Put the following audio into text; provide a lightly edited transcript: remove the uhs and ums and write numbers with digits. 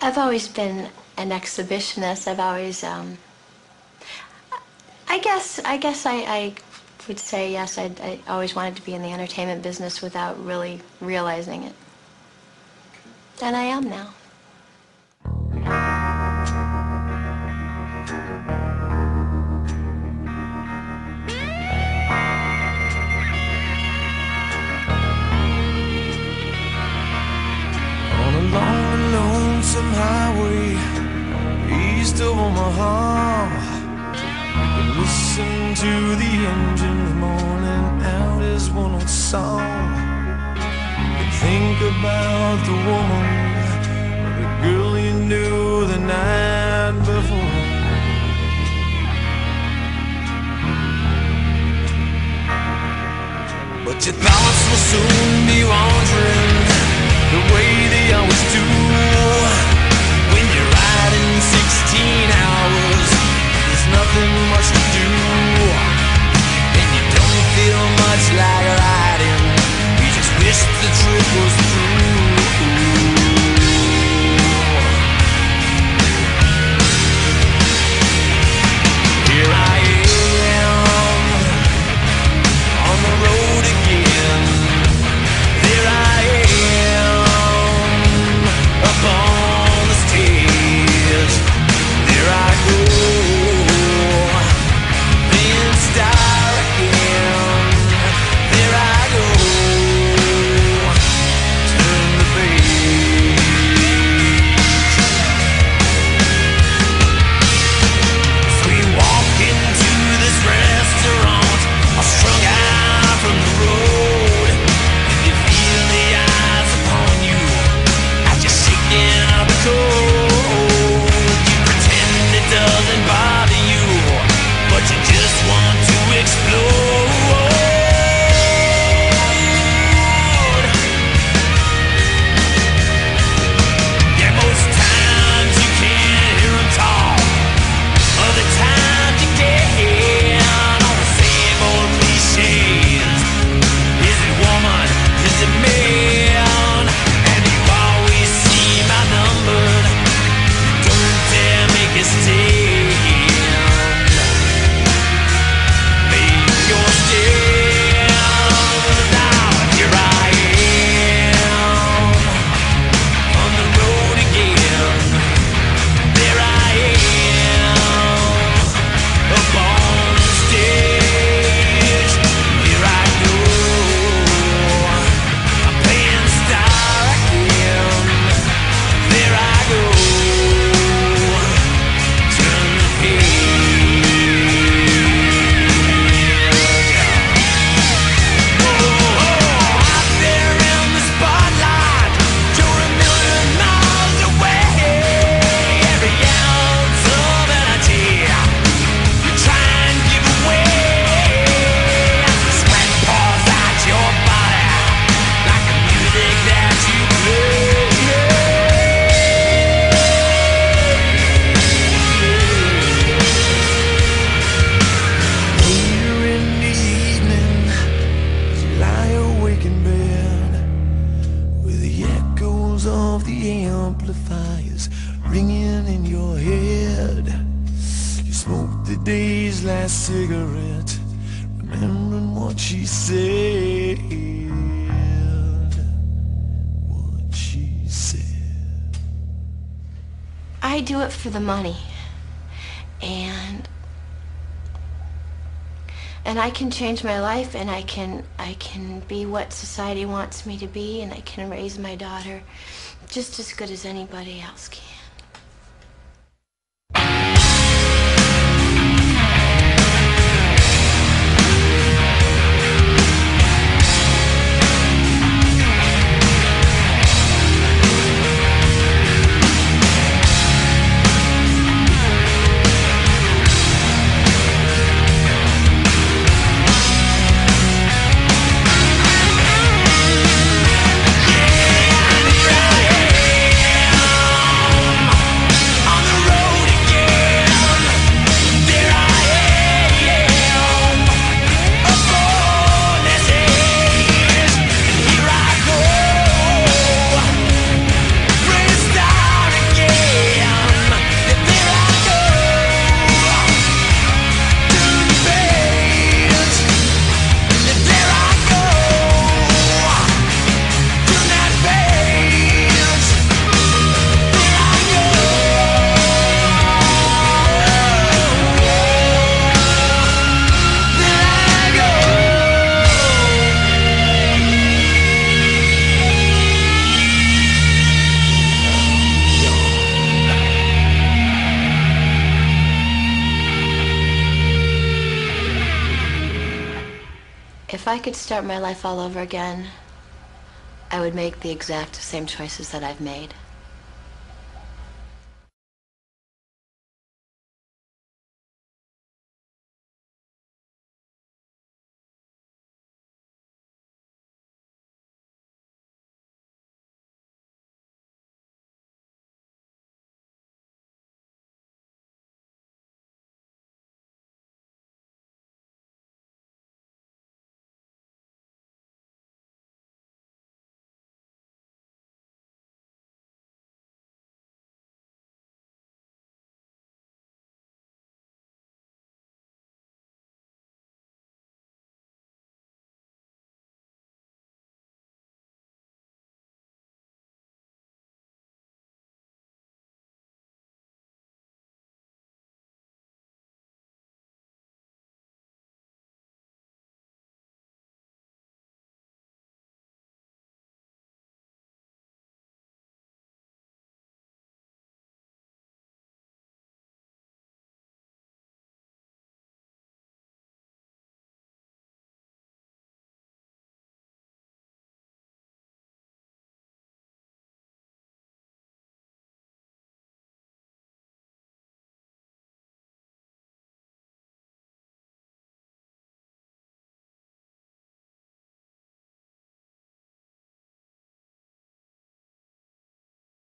I've always been an exhibitionist. I've always, I would say yes. I always wanted to be in the entertainment business without really realizing it, and I am now. On a long and lonesome highway east of Omaha, you listen to the engine moaning out his one old song. You think about the woman or the girl you knew the night before. But your thoughts will soon be wandering the way they always do. When you're riding 16 hours, there's nothing much to do, and you don't feel much like riding. You just wish the trip was through. Here I am on the road again. There I am up on the stage. There I go, being star again. There I go, turn the page. As we walk into this restaurant, I strung out from the road, and you feel the eyes upon you as you're shaking up the cold. You pretend it doesn't bother you, but you just want to explode. Yeah, most times you can't hear 'em talk. Other times you get all the same old cliches. Is it woman? Is it man? And you always seem outnumbered. Don't dare make a stand. Make your stand. Now here I am on the road again. There I am up on the stage. Here I go, I'm playing star again. There I go, turn the page. Out there in the spotlight, you're a million miles away. Every ounce of energy you try and give away, as the sweat pours out your body like the music that you play. Later in the evening, as you lie awake in bed, with the echoes of the amplifiers ringing in your head, you smoke the day's last cigarette, remembering what she said. What she said. I do it for the money, and I can change my life, and I can be what society wants me to be, and I can raise my daughter just as good as anybody else can. Yeah, here I am I could start my life all over again, I would make the exact same choices that I've made.